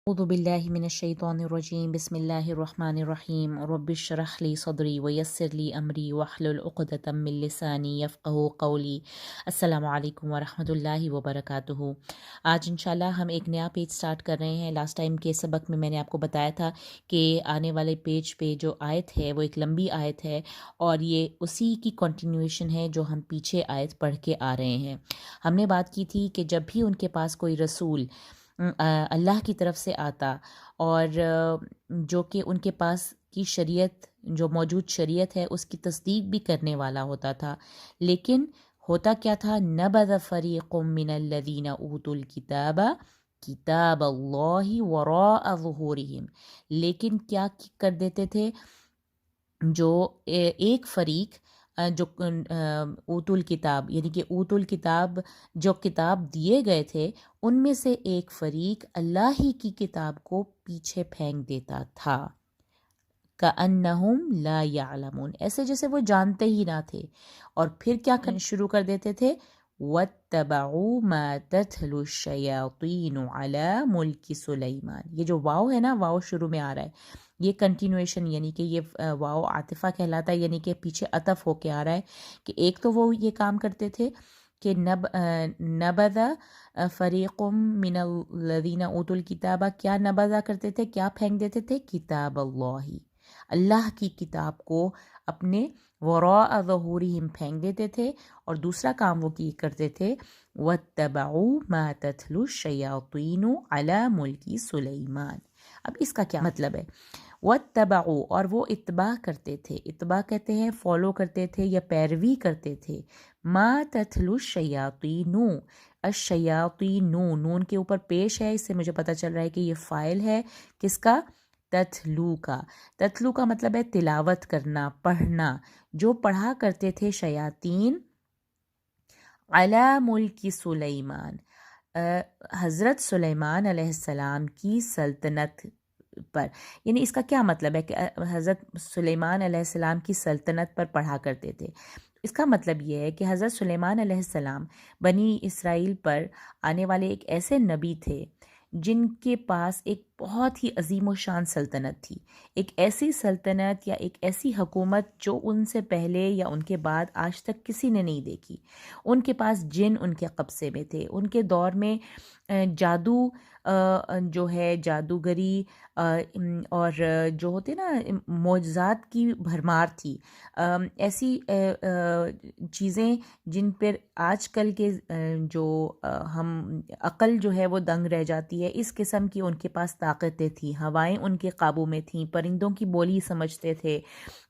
أعوذ بالله من الشيطان الرجيم بسم الله الرحمن الرحيم رب اشرح لي صدري ويسر لي أمري واحلل عقدة من لساني يفقهوا قولي السلام علیکم ورحمۃ اللہ وبرکاتہ۔ آج انشاءاللہ ہم ایک نیا پیج سٹارٹ کر رہے ہیں۔ لاسٹ ٹائم کے سبق میں نے آپ کو بتایا تھا کہ آنے والے پیج پہ جو آیت ہے وہ ایک لمبی آیت ہے اور یہ اسی کی کنٹینیویشن ہے جو ہم پیچھے آیت پڑھ کے آ رہے ہیں۔ ہم نے بات کی تھی کہ جب بھی ان کے پاس کوئی رسول اللہ کی طرف سے آتا اور جو کہ ان کے پاس کی شریعت جو موجود شریعت ہے اس کی تصدیق بھی کرنے والا ہوتا تھا، لیکن ہوتا کیا تھا؟ نبذ فریق من الذین اوتوا الکتاب کتاب اللہ وراء ظہورہم، لیکن کیا کر دیتے تھے؟ جو ایک فریق جو اوت الکتاب یعنی کہ اوت الکتاب جو کتاب دیے گئے تھے ان میں سے ایک فریق اللہ ہی کی کتاب کو پیچھے پھینک دیتا تھا، کأنہم لا یعلمون، ایسے جیسے وہ جانتے ہی نہ تھے، اور پھر کیا کرنا شروع کر دیتے تھے؟ وَاتَّبَعُوا مَا تَتْلُو الشَّيَاطِينُ عَلَى مُلْكِ سُلَيْمَانَ، یہ جو واو ہے نا، واو شروع میں آ رہا ہے، یہ کنٹینویشن یعنی کہ یہ واو عاطفہ کہلاتا ہے، یعنی کہ پیچھے عطف ہو کے آ رہا ہے کہ ایک تو وہ یہ کام کرتے تھے کہ نبذ فریق من الذین اوتوا الکتاب، کیا نبذہ کرتے تھے، کیا پھینک دیتے تھے؟ کتاب اللہ، اللہ کی کتاب کو اپنے وراء ظہورہم پھینک دیتے تھے، اور دوسرا کام وہ کی کرتے تھے واتبعوا ما تتلو الشیاطین علی ملک سلیمان۔ اب اس کا کیا مطلب ہے؟ واتبعوا، اور وہ اتباع کرتے تھے، اتباع کہتے ہیں فالو کرتے تھے یا پیروی کرتے تھے، ما تتلو الشیاطین، الشیاطین نون کے اوپر پیش ہے، اس سے مجھے پتہ چل رہا ہے کہ یہ فاعل ہے کس کا؟ تتلو کا۔ تتلو کا مطلب ہے تلاوت کرنا، پڑھنا، جو پڑھا کرتے تھے شیاطین علی ملک سلیمان، حضرت سلیمان علیہ السلام کی سلطنت پر، یعنی اس کا کیا مطلب ہے کہ حضرت سلیمان علیہ السلام کی سلطنت پر پڑھا کرتے تھے؟ اس کا مطلب یہ ہے کہ حضرت سلیمان علیہ السلام بنی اسرائیل پر آنے والے ایک ایسے نبی تھے جن کے پاس ایک بہت ہی عظیم و شان سلطنت تھی، ایک ایسی سلطنت یا ایک ایسی حکومت جو ان سے پہلے یا ان کے بعد آج تک کسی نے نہیں دیکھی۔ ان کے پاس جن ان کے قبضے میں تھے، ان کے دور میں جادو جو ہے، جادوگری اور جو ہوتے نا معجزات کی بھرمار تھی، ایسی چیزیں جن پر آج کل کے جو ہم عقل جو ہے وہ دنگ رہ جاتی ہے، اس قسم کی ان کے پاس طاقتیں تھیں، ہوائیں ان کے قابو میں تھیں، پرندوں کی بولی سمجھتے تھے،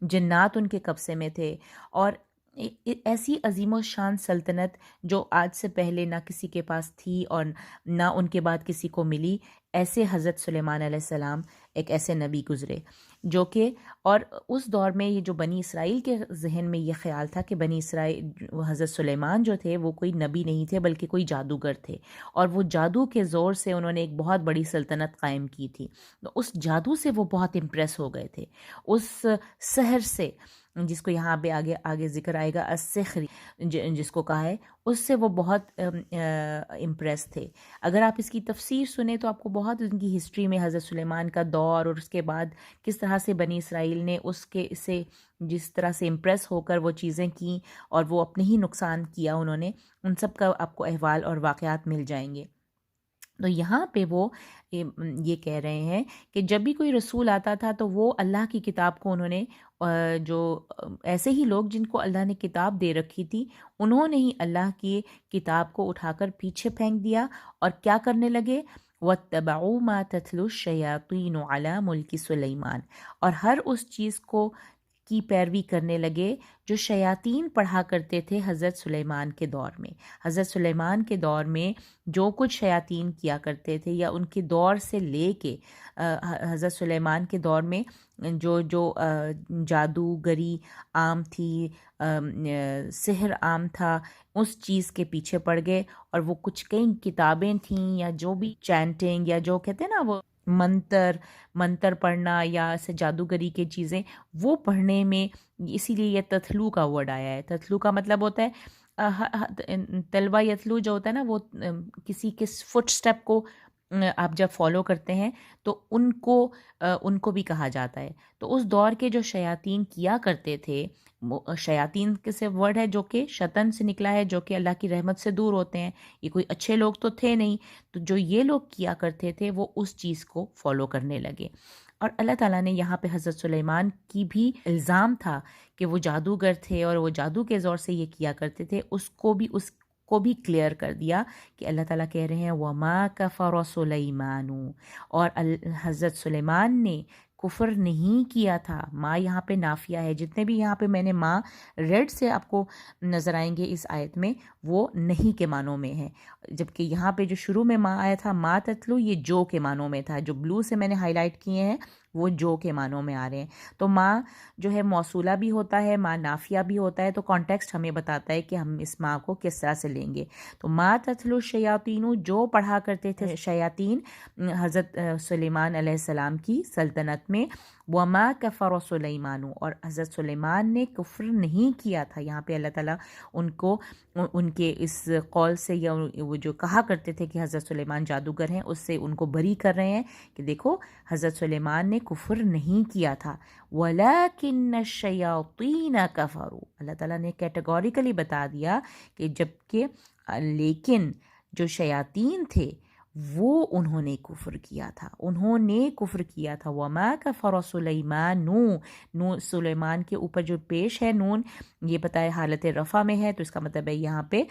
جنات ان کے قبضے میں تھے، اور ایسی عظیم و شان سلطنت جو آج سے پہلے نہ کسی کے پاس تھی اور نہ ان کے بعد کسی کو ملی، ایسے حضرت سلیمان علیہ السلام ایک ایسے نبی گزرے جو کہ، اور اس دور میں یہ جو بنی اسرائیل کے ذہن میں یہ خیال تھا کہ بنی اسرائیل حضرت سلیمان جو تھے وہ کوئی نبی نہیں تھے بلکہ کوئی جادوگر تھے، اور وہ جادو کے زور سے انہوں نے ایک بہت بڑی سلطنت قائم کی تھی، تو اس جادو سے وہ بہت امپریس ہو گئے تھے، اس سحر سے جس کو یہاں پہ آگے ذکر آئے گا السحر جس کو کہا ہے، اس سے وہ بہت امپریس تھے۔ اگر آپ اس کی تفسیر سنیں تو آپ کو بہت ان کی ہسٹری میں حضرت سلیمان کا دور اور اس کے بعد کس طرح سے بنی اسرائیل نے اس کے سے جس طرح سے امپریس ہو کر وہ چیزیں کیں اور وہ اپنے ہی نقصان کیا انہوں نے، ان سب کا آپ کو احوال اور واقعات مل جائیں گے۔ تو یہاں پہ وہ یہ کہہ رہے ہیں کہ جب بھی کوئی رسول آتا تھا تو وہ اللہ کی کتاب کو انہوں نے جو ایسے ہی لوگ جن کو اللہ نے کتاب دے رکھی تھی، انہوں نے ہی اللہ کی کتاب کو اٹھا کر پیچھے پھینک دیا اور کیا کرنے لگے؟ وَاتَّبَعُوا مَا تَتْلُو الشَّيَاطِينُ عَلَى مُلْكِ سُلَيْمَانَ، اور ہر اس چیز کو کی پیروی کرنے لگے جو شیاطین پڑھا کرتے تھے حضرت سلیمان کے دور میں۔ حضرت سلیمان کے دور میں جو کچھ شیاطین کیا کرتے تھے یا ان کے دور سے لے کے حضرت سلیمان کے دور میں جو جادوگری عام تھی، سحر عام تھا، اس چیز کے پیچھے پڑ گئے، اور وہ کچھ کئی کتابیں تھیں یا جو بھی چینٹنگ یا جو کہتے ہیں نا وہ منتر پڑھنا یا ایسے جادوگری کی چیزیں وہ پڑھنے میں، اسی لیے یہ تتلو کا ورڈ آیا ہے۔ تتلو کا مطلب ہوتا ہے تلوا یتلو جو ہوتا ہے نا، وہ کسی کے فٹ سٹیپ کو آپ جب فالو کرتے ہیں تو ان کو بھی کہا جاتا ہے. تو اس دور کے جو شیاطین کیا کرتے تھے، شیاطین کے سے ورڈ ہے جو کہ شیطان سے نکلا ہے، جو کہ اللہ کی رحمت سے دور ہوتے ہیں. یہ کوئی اچھے لوگ تو تھے نہیں، تو جو یہ لوگ کیا کرتے تھے وہ اس چیز کو فالو کرنے لگے. اور اللہ تعالیٰ نے یہاں پہ حضرت سلیمان کی بھی الزام تھا کہ وہ جادوگر تھے اور وہ جادو کے زور سے یہ کیا کرتے تھے، اس کو بھی کلیئر کر دیا کہ اللہ تعالیٰ کہہ رہے ہیں وَمَا كَفَرَ سُلَيْمَانُ، اور حضرت سلیمان نے کفر نہیں کیا تھا. ماں یہاں پہ نافیہ ہے. جتنے بھی یہاں پہ میں نے ماں ریڈ سے آپ کو نظر آئیں گے اس آیت میں، وہ نہیں کے معنوں میں ہے، جبکہ یہاں پہ جو شروع میں ماں آیا تھا ماں تتلو، یہ جو کے معنوں میں تھا. جو بلو سے میں نے ہائی لائٹ کیے ہیں وہ جو کے معنوں میں آ رہے ہیں. تو ماں جو ہے موصولہ بھی ہوتا ہے، ماں نافیہ بھی ہوتا ہے. تو کانٹیکسٹ ہمیں بتاتا ہے کہ ہم اس ماں کو کس طرح سے لیں گے. تو ماں تتلو الشیاطین، جو پڑھا کرتے تھے شیاطین حضرت سلیمان علیہ السلام کی سلطنت میں. وما کفر سلیمان، اور حضرت سلیمان نے کفر نہیں کیا تھا. یہاں پہ اللہ تعالیٰ ان کے اس قول سے، یا وہ جو کہا کرتے تھے کہ حضرت سلیمان جادوگر ہیں، اس سے ان کو بری کر رہے ہیں کہ دیکھو حضرت سلیمان نے کفر نہیں کیا تھا. وَلَكِنَّ الشَّيَاطِينَ كَفَرُوا، اللہ تعالیٰ نے کیٹیگوریکلی بتا دیا کہ جبکہ لیکن جو شیاطین تھے وہ انہوں نے کفر کیا تھا، انہوں نے کفر کیا تھا. وَمَا كَفَرَ سُلَيْمَانُ، نون سلیمان کے اوپر جو پیش ہے نون، یہ بتائے حالت رفع میں ہے، تو اس کا مطلب ہے یہاں پہ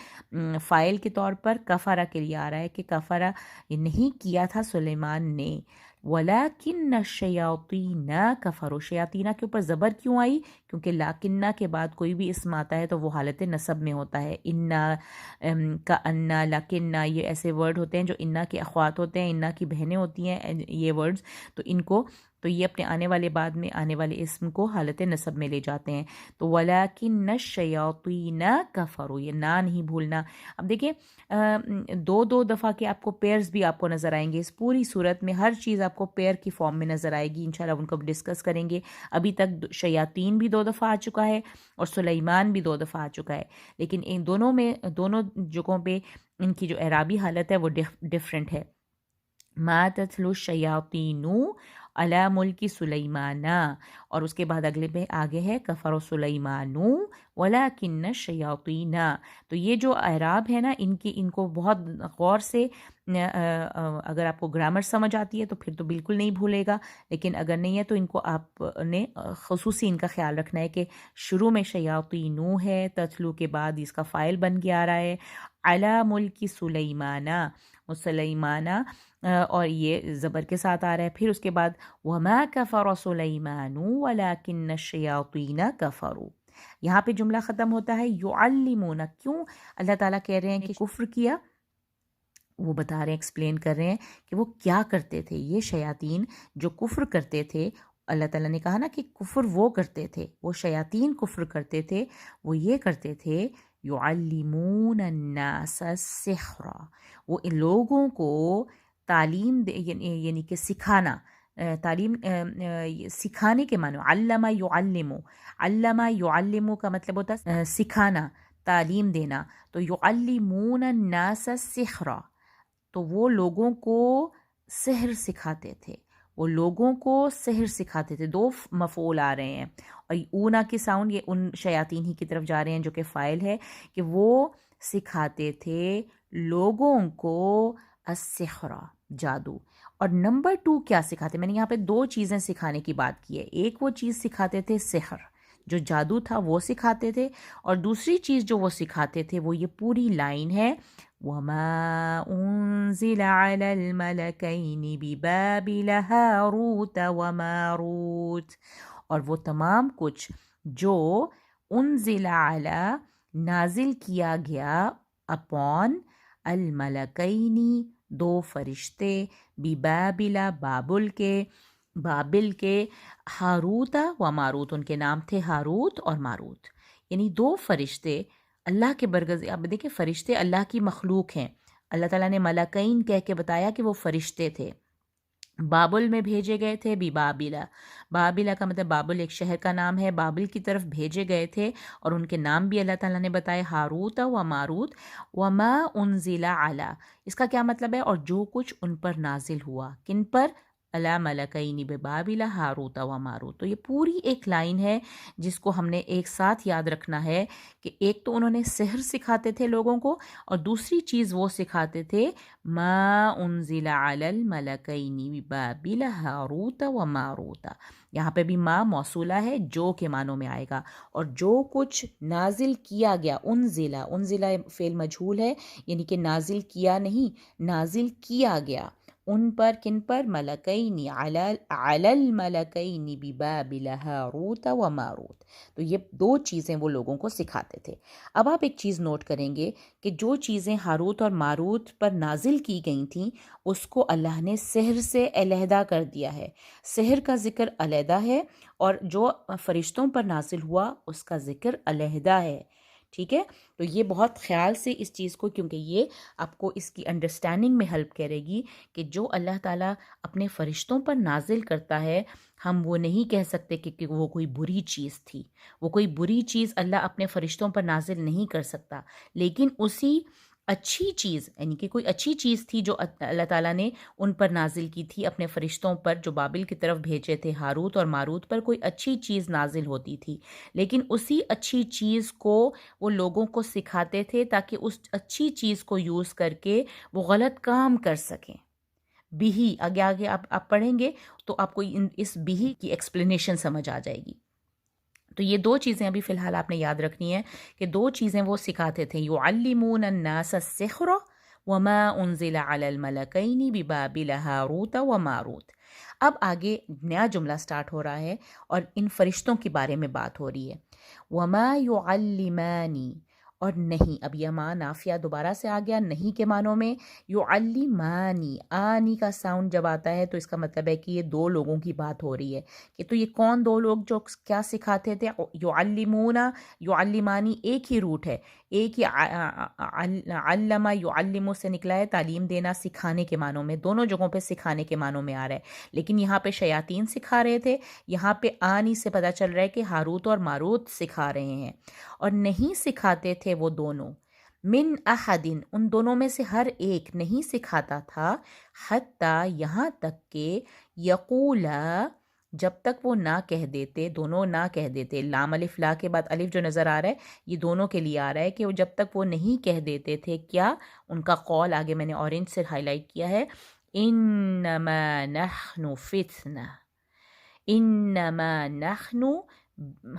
فائل کے طور پر کفرہ کے لیے آ رہا ہے کہ کفرہ یہ نہیں کیا تھا سلیمان نے. وَلَكِنَّ الشَّيَاطِينَ كَفَرُوا، شیاطینہ کے اوپر زبر کیوں آئی؟ کیونکہ لاکنہ کے بعد کوئی بھی اسم آتا ہے تو وہ حالت نصب میں ہوتا ہے. انا کا انا، لکنہ، یہ ایسے ورڈ ہوتے ہیں جو انا کے اخوات ہوتے ہیں، انا کی بہنیں ہوتی ہیں یہ ورڈز. تو ان کو تو یہ اپنے آنے والے بعد میں آنے والے اسم کو حالت نصب میں لے جاتے ہیں. تو وَلَكِنَّ الشَّيَاطِينَ كَفَرُوا، یہ نا نہیں بھولنا. اب دیکھیں دو دفعہ کے آپ کو پیئرز بھی آپ کو نظر آئیں گے اس پوری صورت میں. ہر چیز آپ کو پیئر کی فارم میں نظر آئے گی. انشاءاللہ ان کو ڈسکس کریں گے. ابھی تک شیاطین بھی 2 دفعہ آ چکا ہے اور سلیمان بھی 2 دفعہ آ چکا ہے، لیکن ان دونوں جگہوں پہ ان کی جو اعرابی حالت ہے وہ ڈفرینٹ ہے. ما تتلو الشیاطین علی ملک سلیمان، اور اس کے بعد اگلے میں آگے ہے کفر سلیمان ولکن الشیاطین. تو یہ جو اعراب ہے نا ان کو بہت غور سے، اگر آپ کو گرامر سمجھ آتی ہے تو پھر تو بالکل نہیں بھولے گا، لیکن اگر نہیں ہے تو ان کو آپ نے خصوصی ان کا خیال رکھنا ہے کہ شروع میں شیاطین ہے، تتلو کے بعد اس کا فائل بن کے آ رہا ہے علی ملک سلیمان، سلیمان، اور یہ زبر کے ساتھ آ رہا ہے. پھر اس کے بعد وما کفر سلیمان ولکن الشیاطین کفروا. یہاں پہ جملہ ختم ہوتا ہے یعلمون. کیوں اللہ تعالیٰ کہہ رہے ہیں کہ کفر کیا؟ وہ بتا رہے ہیں، ایکسپلین کر رہے ہیں کہ وہ کیا کرتے تھے. یہ شیاطین جو کفر کرتے تھے، اللہ تعالیٰ نے کہا نا کہ کفر وہ کرتے تھے، وہ شیاطین کفر کرتے تھے، وہ یہ کرتے تھے یعلمون الناس السحر، وہ ان لوگوں کو تعلیم یعنی کہ سکھانا، تعلیم سکھانے کے معنی علم یعلم کا مطلب ہوتا ہے سکھانا، تعلیم دینا. تو یعلمون الناس السحر، تو وہ لوگوں کو سحر سکھاتے تھے، وہ لوگوں کو سحر سکھاتے تھے. 2 مفعول آ رہے ہیں، اور اونا کی ساؤنڈ یہ ان شیاطین ہی کی طرف جا رہے ہیں جو کہ فاعل ہے، کہ وہ سکھاتے تھے لوگوں کو السحر، جادو. اور نمبر 2 کیا سکھاتے؟ میں نے یہاں پہ 2 چیزیں سکھانے کی بات کی ہے. ایک وہ چیز سکھاتے تھے سحر، جو جادو تھا وہ سکھاتے تھے، اور دوسری چیز جو وہ سکھاتے تھے وہ یہ پوری لائن ہے وَمَا أُنزِلَ عَلَى الْمَلَكَيْنِ بِبَابِلَ هَارُوتَ وَمَارُوتَ، اور وہ تمام کچھ جو انزل علی نازل کیا گیا اپون الملکینی 2 فرشتے، ببابل بابل کے ہاروت و ماروت، ان کے نام تھے ہاروت اور ماروت، یعنی 2 فرشتے اللہ کے برگزیدہ. اب دیکھیں فرشتے اللہ کی مخلوق ہیں، اللہ تعالیٰ نے ملکین کہہ کے بتایا کہ وہ فرشتے تھے. بابل میں بھیجے گئے تھے، بابلا، بابلا کا مطلب بابل ایک شہر کا نام ہے، بابل کی طرف بھیجے گئے تھے، اور ان کے نام بھی اللہ تعالیٰ نے بتائے، ہاروت و ماروت، وما انزل علی، اس کا کیا مطلب ہے؟ اور جو کچھ ان پر نازل ہوا، کن پر؟ علی ملکین ببابل ہاروت و ماروت۔ تو یہ پوری ایک لائن ہے جس کو ہم نے ایک ساتھ یاد رکھنا ہے کہ ایک تو انہوں نے سحر سکھاتے تھے لوگوں کو، اور دوسری چیز وہ سکھاتے تھے ما انزل علی الملکین ببابل ہاروت و ماروت۔ یہاں پہ بھی ما موصولہ ہے، جو کے معنوں میں آئے گا، اور جو کچھ نازل کیا گیا، انزلہ، انزلہ فعل مجہول ہے، یعنی کہ نازل کیا نہیں، نازل کیا گیا ان پر، کن پر؟ ملکین، علی الملکین ببابل ہاروت و ماروت۔ تو یہ دو چیزیں وہ لوگوں کو سکھاتے تھے۔ اب آپ ایک چیز نوٹ کریں گے کہ جو چیزیں ہاروت اور ماروت پر نازل کی گئی تھیں اس کو اللہ نے سحر سے علیحدہ کر دیا ہے، سحر کا ذکر علیحدہ ہے، اور جو فرشتوں پر نازل ہوا اس کا ذکر علیحدہ ہے، ٹھیک ہے؟ تو یہ بہت خیال سے اس چیز کو، کیونکہ یہ آپ کو اس کی انڈرسٹینڈنگ میں ہیلپ کرے گی کہ جو اللہ تعالیٰ اپنے فرشتوں پر نازل کرتا ہے، ہم وہ نہیں کہہ سکتے کہ وہ کوئی بری چیز تھی، وہ کوئی بری چیز اللہ اپنے فرشتوں پر نازل نہیں کر سکتا، لیکن اسی اچھی چیز، یعنی کہ کوئی اچھی چیز تھی جو اللہ تعالیٰ نے ان پر نازل کی تھی، اپنے فرشتوں پر جو بابل کی طرف بھیجے تھے، ہاروت اور ماروت پر کوئی اچھی چیز نازل ہوتی تھی، لیکن اسی اچھی چیز کو وہ لوگوں کو سکھاتے تھے تاکہ اس اچھی چیز کو یوز کر کے وہ غلط کام کر سکیں۔ بیہی، آگے آگے آپ پڑھیں گے تو آپ کو اس بیہی کی ایکسپلینیشن سمجھ آ جائے گی۔ تو یہ دو چیزیں ابھی فی الحال آپ نے یاد رکھنی ہے کہ دو چیزیں وہ سکھاتے تھے، یعلمون الناس السحر وما انزل علی الملکین ببابل ہاروت و ماروت۔ اب آگے نیا جملہ سٹارٹ ہو رہا ہے اور ان فرشتوں کے بارے میں بات ہو رہی ہے، وما یعلمانی، اور نہیں، اب یہ ما نافیہ دوبارہ سے آ گیا نہیں کے معنوں میں، یعلمانی، آنی کا ساؤنڈ جب آتا ہے تو اس کا مطلب ہے کہ یہ دو لوگوں کی بات ہو رہی ہے، کہ تو یہ کون دو لوگ جو کیا سکھاتے تھے؟ یعلمون، یعلمانی ایک ہی روٹ ہے، ایک ہی علم یعلم سے نکلا ہے، تعلیم دینا، سکھانے کے معنوں میں، دونوں جگہوں پہ سکھانے کے معنوں میں آ رہا ہے، لیکن یہاں پہ شیاطین سکھا رہے تھے، یہاں پہ آنی سے پتہ چل رہا ہے کہ ہاروت اور ماروت سکھا رہے ہیں، اور نہیں سکھاتے تھے وہ دونوں، من احدن، ان دونوں میں سے ہر ایک نہیں سکھاتا تھا، حتی، یہاں تک کہ یقولا، جب تک وہ نہ کہہ دیتے، دونوں نہ کہہ دیتے، لام الف لا کے بعد الف جو نظر آ رہا ہے یہ دونوں کے لیے آ رہا ہے کہ وہ جب تک وہ نہیں کہہ دیتے تھے، کیا؟ ان کا قول آگے میں نے اورنج سے ہائی لائٹ کیا ہے، انما نحن فتنہ، انما نحن،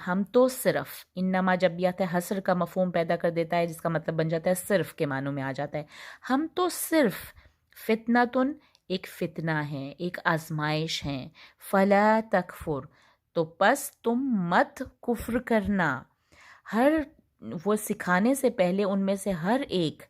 ہم تو صرف، انما جب بھی آتا ہے حصر کا مفہوم پیدا کر دیتا ہے جس کا مطلب بن جاتا ہے صرف کے معنوں میں آ جاتا ہے، ہم تو صرف، فتنتن، ایک فتنہ ہے، ایک آزمائش ہے، فلا تکفر، تو پس تم مت کفر کرنا، ہر، وہ سکھانے سے پہلے ان میں سے ہر ایک،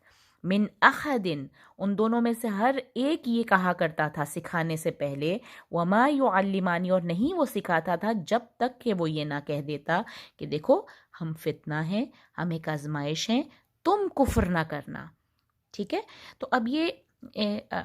من احدن، ان دونوں میں سے ہر ایک یہ کہا کرتا تھا سکھانے سے پہلے، وما یعلمانی، اور نہیں وہ سکھاتا تھا جب تک کہ وہ یہ نہ کہہ دیتا کہ دیکھو ہم فتنہ ہیں، ہم ایک آزمائش ہیں، تم کفر نہ کرنا، ٹھیک ہے؟ تو اب یہ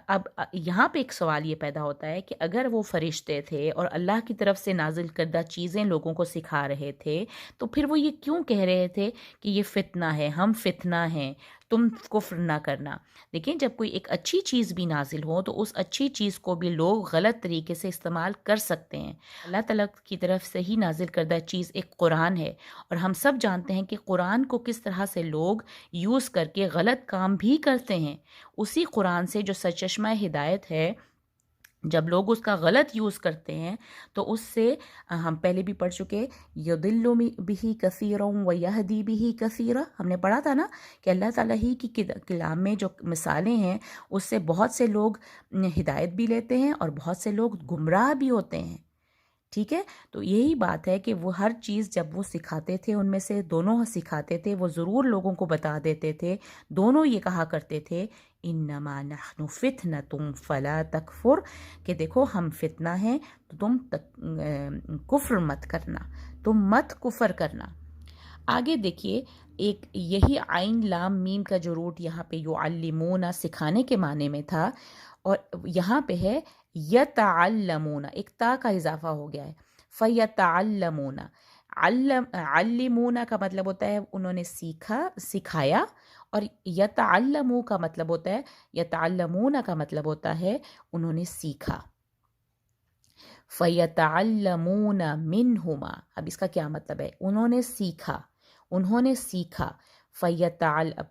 اب یہاں پہ ایک سوال یہ پیدا ہوتا ہے کہ اگر وہ فرشتے تھے اور اللہ کی طرف سے نازل کردہ چیزیں لوگوں کو سکھا رہے تھے تو پھر وہ یہ کیوں کہہ رہے تھے کہ یہ فتنہ ہے، ہم فتنہ ہیں، تم کفر نہ کرنا؟ دیکھیں، جب کوئی ایک اچھی چیز بھی نازل ہو تو اس اچھی چیز کو بھی لوگ غلط طریقے سے استعمال کر سکتے ہیں۔ اللہ تعالیٰ کی طرف سے ہی نازل کردہ چیز ایک قرآن ہے، اور ہم سب جانتے ہیں کہ قرآن کو کس طرح سے لوگ یوز کر کے غلط کام بھی کرتے ہیں۔ اسی قرآن سے جو سرچشمہ ہدایت ہے، جب لوگ اس کا غلط یوز کرتے ہیں تو اس سے ہم پہلے بھی پڑھ چکے، یضل بہ کثیرا ویہدی بہ کثیرا، ہم نے پڑھا تھا نا کہ اللہ تعالیٰ ہی کی کلام میں جو مثالیں ہیں اس سے بہت سے لوگ ہدایت بھی لیتے ہیں اور بہت سے لوگ گمراہ بھی ہوتے ہیں، ٹھیک ہے؟ تو یہی بات ہے کہ وہ ہر چیز جب وہ سکھاتے تھے، ان میں سے دونوں سکھاتے تھے، وہ ضرور لوگوں کو بتا دیتے تھے، دونوں یہ کہا کرتے تھے انما نحن فتنۃ فلا تکفر، کہ دیکھو ہم فتنہ ہیں تو تم کفر مت کرنا، تم مت کفر کرنا۔ آگے دیکھیے، ایک یہی عین لام میم کا جو روٹ یہاں پہ یعلمون، سکھانے کے معنی میں تھا، اور یہاں پہ ہے یتعلمون، ایک تا کا اضافہ ہو گیا ہے، فیتعلمون، علمون کا مطلب ہوتا ہے انہوں نے سیکھا، سکھایا، اور یتعلمو کا مطلب ہوتا ہے، یتعلمون کا مطلب ہوتا ہے انہوں نے سیکھا۔ فیتعلمون منہما، اب اس کا کیا مطلب ہے؟ انہوں نے سیکھا، انہوں نے سیکھا،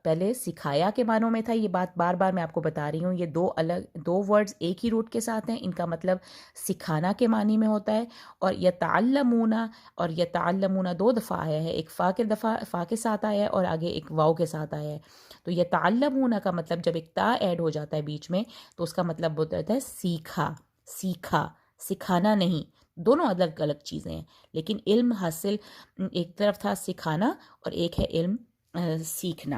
پہلے سکھایا کے معنوں میں تھا، یہ بات بار بار میں آپ کو بتا رہی ہوں، یہ دو ورڈز ایک ہی روٹ کے ساتھ ہیں، ان کا مطلب سکھانا کے معنی میں ہوتا ہے، اور یتعلمون، اور یتعلمون دو دفعہ آیا ہے، ایک فا کے ساتھ آیا ہے اور آگے ایک واو کے ساتھ آیا ہے، تو یتعلمون کا مطلب جب ایک تا ایڈ ہو جاتا ہے بیچ میں تو اس کا مطلب ہوتا ہے سیکھا، سیکھا، سکھانا نہیں، دونوں الگ الگ چیزیں ہیں، لیکن علم حاصل ایک طرف تھا سکھانا اور ایک ہے علم سیکھنا۔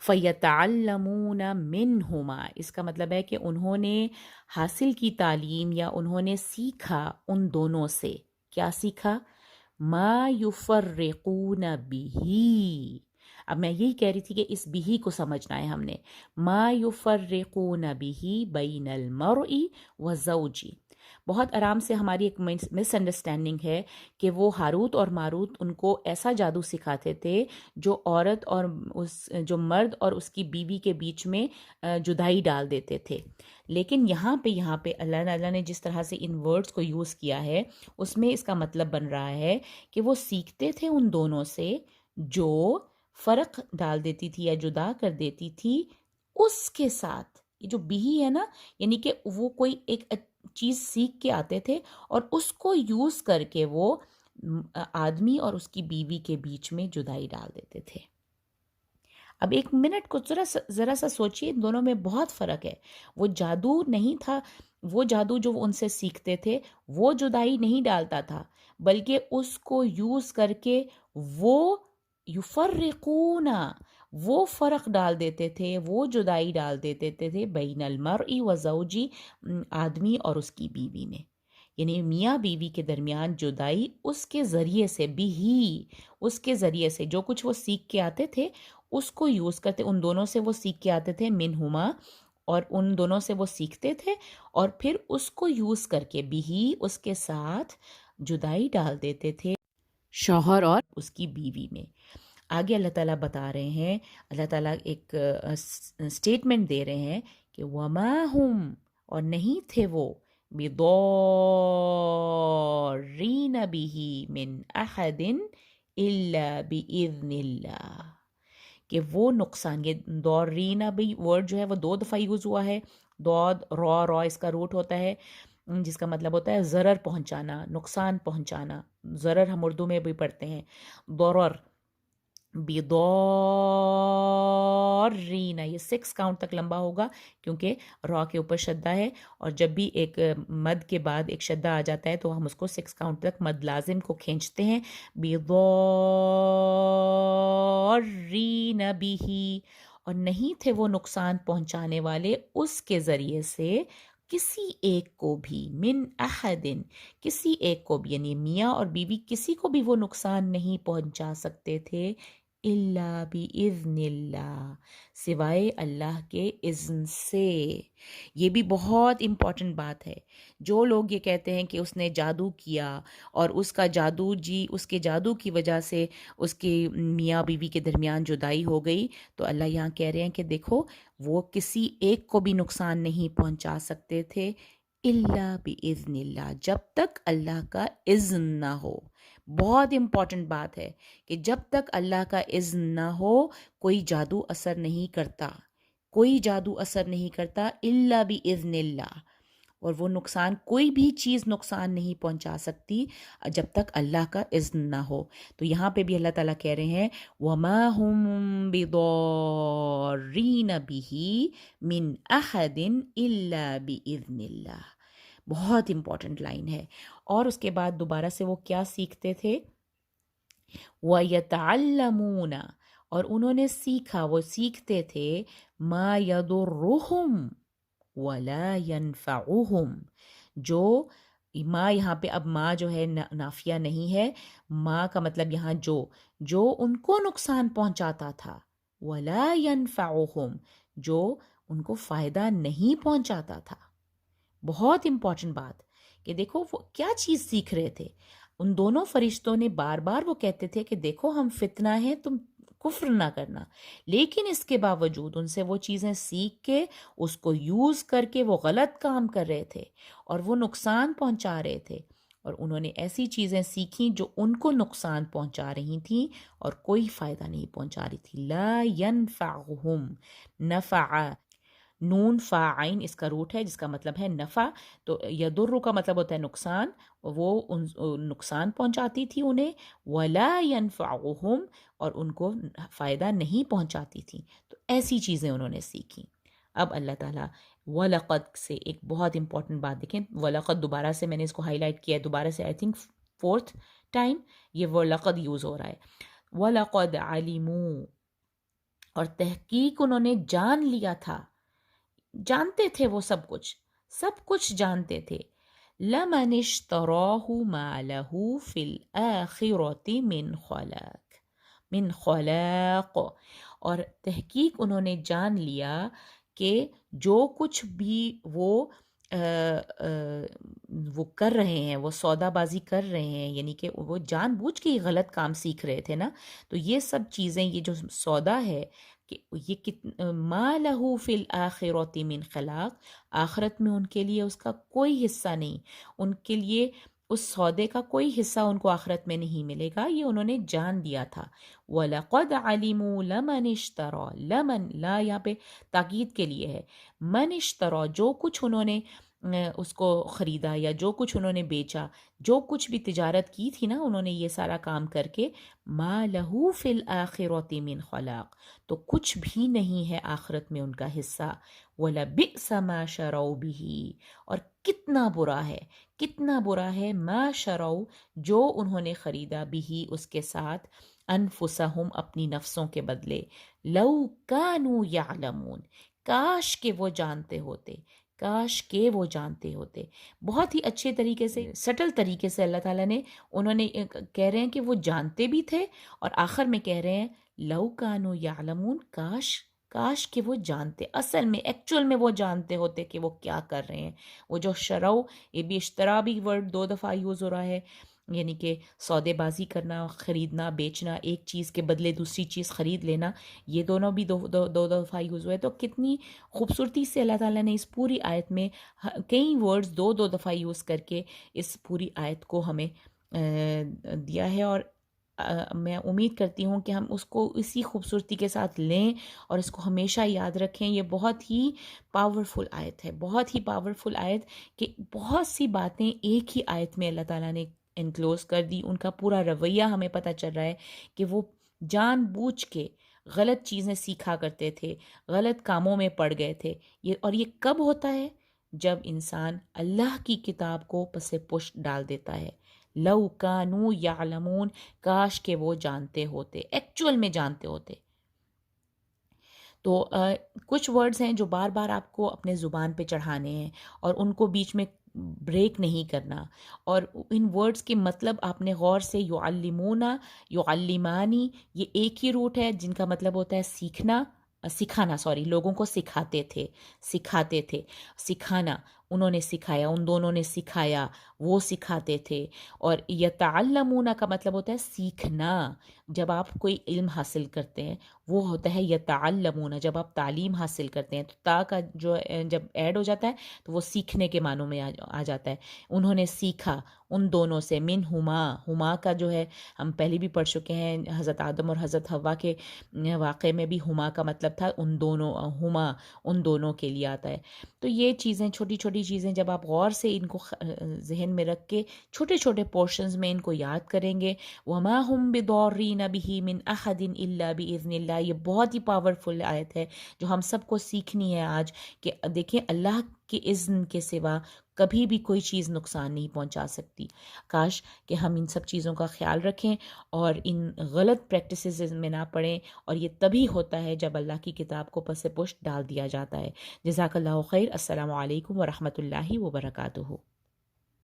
فَيَتَعَلَّمُونَ مِنْهُمَا، اس کا مطلب ہے کہ انہوں نے حاصل کی تعلیم یا انہوں نے سیکھا ان دونوں سے، کیا سیکھا؟ مَا يُفَرِّقُونَ بِهِ، اب میں یہی کہہ رہی تھی کہ اس بھی کو سمجھنا ہے ہم نے، مَا يُفَرِّقُونَ بِهِ بَيْنَ الْمَرْءِ وَزَوْجِ، بہت آرام سے ہماری ایک مس انڈرسٹینڈنگ ہے کہ وہ ہاروت اور ماروت ان کو ایسا جادو سکھاتے تھے جو عورت اور جو مرد اور اس کی بیوی کے بیچ میں جدائی ڈال دیتے تھے، لیکن یہاں پہ اللہ نے جس طرح سے ان ورڈز کو یوز کیا ہے اس میں اس کا مطلب بن رہا ہے کہ وہ سیکھتے تھے ان دونوں سے جو فرق ڈال دیتی تھی یا جدا کر دیتی تھی اس کے ساتھ، یہ جو بھی ہے نا، یعنی کہ وہ کوئی ایک چیز سیکھ کے آتے تھے اور اس کو یوز کر کے وہ آدمی اور اس کی بیوی کے بیچ میں جدائی ڈال دیتے تھے۔ اب ایک منٹ کو ذرا سا سوچئے، ان دونوں میں بہت فرق ہے، وہ جادو نہیں تھا، وہ جادو جو وہ ان سے سیکھتے تھے وہ جدائی نہیں ڈالتا تھا، بلکہ اس کو یوز کر کے وہ یفرقون، وہ فرق ڈال دیتے تھے، وہ جدائی ڈال دیتے تھے بین المرء و زوجی، آدمی اور اس کی بیوی میں، یعنی میاں بیوی کے درمیان جدائی اس کے ذریعے سے بھی، اس کے ذریعے سے جو کچھ وہ سیکھ کے آتے تھے اس کو یوز کرتے، ان دونوں سے وہ سیکھ کے آتے تھے منہما، اور ان دونوں سے وہ سیکھتے تھے اور پھر اس کو یوز کر کے بھی اس کے ساتھ جدائی ڈال دیتے تھے شوہر اور اس کی بیوی میں۔ آگے اللہ تعالیٰ بتا رہے ہیں، اللہ تعالیٰ ایک سٹیٹمنٹ دے رہے ہیں کہ وَمَا هُمْ، اور نہیں تھے وہ، بِضَارِّينَ بِهِ مِنْ أَحَدٍ إِلَّا بِإِذْنِ اللَّهِ، کہ وہ نقصان، یہ دورینہ بھی ورڈ جو ہے وہ دو دفعہ یوز ہوا ہے، دود را اس کا روٹ ہوتا ہے جس کا مطلب ہوتا ہے ضرر پہنچانا، نقصان پہنچانا، ضرر ہم اردو میں بھی پڑھتے ہیں، ضرر، بیضارین، یہ 6 کاؤنٹ تک لمبا ہوگا کیونکہ را کے اوپر شدہ ہے، اور جب بھی ایک مد کے بعد ایک شدہ آ جاتا ہے تو ہم اس کو 6 کاؤنٹ تک مد لازم کو کھینچتے ہیں، بیضارین بہ، اور نہیں تھے وہ نقصان پہنچانے والے اس کے ذریعے سے کسی ایک کو بھی، من احدن، کسی ایک کو بھی، یعنی میاں اور بیوی کسی کو بھی وہ نقصان نہیں پہنچا سکتے تھے، الا باذن اللہ، سوائے اللہ کے اذن سے۔ یہ بھی بہت امپورٹنٹ بات ہے، جو لوگ یہ کہتے ہیں کہ اس نے جادو کیا اور اس کا جادو اس کے جادو کی وجہ سے اس کے میاں بیوی کے درمیان جدائی ہو گئی، تو اللہ یہاں کہہ رہے ہیں کہ دیکھو وہ کسی ایک کو بھی نقصان نہیں پہنچا سکتے تھے الا باذن اللہ، جب تک اللہ کا اذن نہ ہو۔ بہت امپورٹنٹ بات ہے کہ جب تک اللہ کا اذن نہ ہو کوئی جادو اثر نہیں کرتا، کوئی جادو اثر نہیں کرتا الا باذن اللہ، اور وہ نقصان، کوئی بھی چیز نقصان نہیں پہنچا سکتی جب تک اللہ کا اذن نہ ہو۔ تو یہاں پہ بھی اللہ تعالیٰ کہہ رہے ہیں وَمَا هُم بِضَارِّينَ بِهِ مِنْ أَحَدٍ إِلَّا بِإِذْنِ اللَّهِ، بہت امپورٹنٹ لائن ہے۔ اور اس کے بعد دوبارہ سے وہ کیا سیکھتے تھے؟ وَيَتَعَلَّمُونَ، اور انہوں نے سیکھا، وہ سیکھتے تھے مَا يَضُرُّهُمْ وَلَا يَنْفَعُهُمْ، جو ماں، یہاں پہ اب ماں جو ہے نافیہ نہیں ہے، ماں کا مطلب یہاں جو ان کو نقصان پہنچاتا تھا، وَلَا يَنْفَعُهُمْ، جو ان کو فائدہ نہیں پہنچاتا تھا۔ بہت امپورٹنٹ بات کہ دیکھو وہ کیا چیز سیکھ رہے تھے. ان دونوں فرشتوں نے بار بار وہ کہتے تھے کہ دیکھو ہم فتنہ ہیں، تم کفر نہ کرنا، لیکن اس کے باوجود ان سے وہ چیزیں سیکھ کے اس کو یوز کر کے وہ غلط کام کر رہے تھے اور وہ نقصان پہنچا رہے تھے. اور انہوں نے ایسی چیزیں سیکھیں جو ان کو نقصان پہنچا رہی تھیں اور کوئی فائدہ نہیں پہنچا رہی تھی. لا ینفعہم، نفع، نون فا عین اس کا روٹ ہے جس کا مطلب ہے نفع. تو یضر کا مطلب ہوتا ہے نقصان، وہ نقصان پہنچاتی تھی انہیں. ولا ینفعہم، اور ان کو فائدہ نہیں پہنچاتی تھی. تو ایسی چیزیں انہوں نے سیکھی. اب اللہ تعالیٰ وَلَقَدْ سے ایک بہت امپورٹنٹ بات دیکھیں. وَلَقَدْ دوبارہ سے میں نے اس کو ہائی لائٹ کیا ہے، دوبارہ سے آئی تھنک 4th ٹائم یہ وَلَقَدْ یوز ہو رہا ہے. وَلَقَدْ عَلِمُوا، اور تحقیق انہوں نے جان لیا تھا، جانتے تھے وہ سب کچھ جانتے تھے. لَمَنِ اشْتَرَاهُ مَا لَهُ فِي الْآخِرَةِ من خلاق، اور تحقیق انہوں نے جان لیا کہ جو کچھ بھی وہ کر رہے ہیں، وہ سودا بازی کر رہے ہیں، یعنی کہ وہ جان بوجھ کے یہ غلط کام سیکھ رہے تھے نا. تو یہ سب چیزیں، یہ جو سودا ہے کہ یہ ما لہو فی الآخرۃ من خلاق، آخرت میں ان کے لیے اس کا کوئی حصہ نہیں، ان کے لیے اس سودے کا کوئی حصہ ان کو آخرت میں نہیں ملے گا. یہ انہوں نے جان لیا تھا. وَلَقَدْ عَلِمُوا لَمَنِ اشْتَرَى، لمن لا یہاں پہ تاکید کے لیے ہے. من اشترا، جو کچھ انہوں نے اس کو خریدا یا جو کچھ انہوں نے بیچا، جو کچھ بھی تجارت کی تھی نا انہوں نے یہ سارا کام کر کے، ما لہو فی الآخرۃ من خلاق، تو کچھ بھی نہیں ہے آخرت میں ان کا حصہ. وَلَبِئْسَ مَا شَرَوْا بِهِ، اور کتنا برا ہے ما شرعوا، جو انہوں نے خریدا بھی اس کے ساتھ، انفسہم اپنی نفسوں کے بدلے. لو کانوا یعلمون، کاش کہ وہ جانتے ہوتے. بہت ہی اچھے طریقے سے، سٹل طریقے سے اللہ تعالیٰ نے، انہوں نے کہہ رہے ہیں کہ وہ جانتے بھی تھے، اور آخر میں کہہ رہے ہیں لو کانوا یعلمون، کاش کہ وہ جانتے، اصل میں ایکچول میں وہ جانتے ہوتے کہ وہ کیا کر رہے ہیں. وہ جو شرو، یہ بھی اشترا بھی ورڈ 2 دفعہ یوز ہو رہا ہے، یعنی کہ سودے بازی کرنا، خریدنا بیچنا، ایک چیز کے بدلے دوسری چیز خرید لینا، یہ دونوں بھی دو دفعہ یوز ہوئے. تو کتنی خوبصورتی سے اللہ تعالیٰ نے اس پوری آیت میں کئی ورڈز 2 دفعہ یوز کر کے اس پوری آیت کو ہمیں دیا ہے. اور میں امید کرتی ہوں کہ ہم اس کو اسی خوبصورتی کے ساتھ لیں اور اس کو ہمیشہ یاد رکھیں. یہ بہت ہی پاورفل آیت ہے، بہت ہی پاورفل آیت، کہ بہت سی باتیں ایک ہی آیت میں اللہ تعالیٰ نے انکلوز کر دی. ان کا پورا رویہ ہمیں پتہ چل رہا ہے کہ وہ جان بوجھ کے غلط چیزیں سیکھا کرتے تھے، غلط کاموں میں پڑ گئے تھے. اور یہ کب ہوتا ہے؟ جب انسان اللہ کی کتاب کو پس پشت ڈال دیتا ہے. لو کانوا یعلمون، کاش کہ وہ جانتے ہوتے، ایکچول میں جانتے ہوتے. تو کچھ ورڈز ہیں جو بار بار آپ کو اپنے زبان پہ چڑھانے ہیں اور ان کو بیچ میں بریک نہیں کرنا. اور ان ورڈز کے مطلب آپ نے غور سے، یعلمونا، یعلمانی، یہ ایک ہی روٹ ہے جن کا مطلب ہوتا ہے سکھانا، لوگوں کو سکھاتے تھے، سکھانا. انہوں نے سکھایا، ان دونوں نے سکھایا، وہ سکھاتے تھے. اور یتعلمون کا مطلب ہوتا ہے سیکھنا. جب آپ کوئی علم حاصل کرتے ہیں وہ ہوتا ہے یتعلمون. جب آپ تعلیم حاصل کرتے ہیں تو تا کا جو جب ایڈ ہو جاتا ہے تو وہ سیکھنے کے معنوں میں آ جاتا ہے. انہوں نے سیکھا ان دونوں سے، من ہما کا جو ہے ہم پہلے بھی پڑھ چکے ہیں، حضرت آدم اور حضرت حوا کے واقعے میں بھی ہما کا مطلب تھا ان دونوں کے لیے آتا ہے. تو یہ چیزیں، چھوٹی چھوٹی چیزیں جب آپ غور سے ان کو ذہن میں رکھ کے چھوٹے چھوٹے پورشنز میں ان کو یاد کریں گے. وما ہم بضارین بہ من احد الا باذن اللہ، یہ بہت ہی پاورفل آیت ہے جو ہم سب کو سیکھنی ہے آج. کہ دیکھیں اللہ کے اذن کے سوا کبھی بھی کوئی چیز نقصان نہیں پہنچا سکتی. کاش کہ ہم ان سب چیزوں کا خیال رکھیں اور ان غلط پریکٹسز میں نہ پڑیں. اور یہ تبھی ہوتا ہے جب اللہ کی کتاب کو پس پشت ڈال دیا جاتا ہے. جزاک اللہ خیر. السلام علیکم ورحمۃ اللہ وبرکاتہ.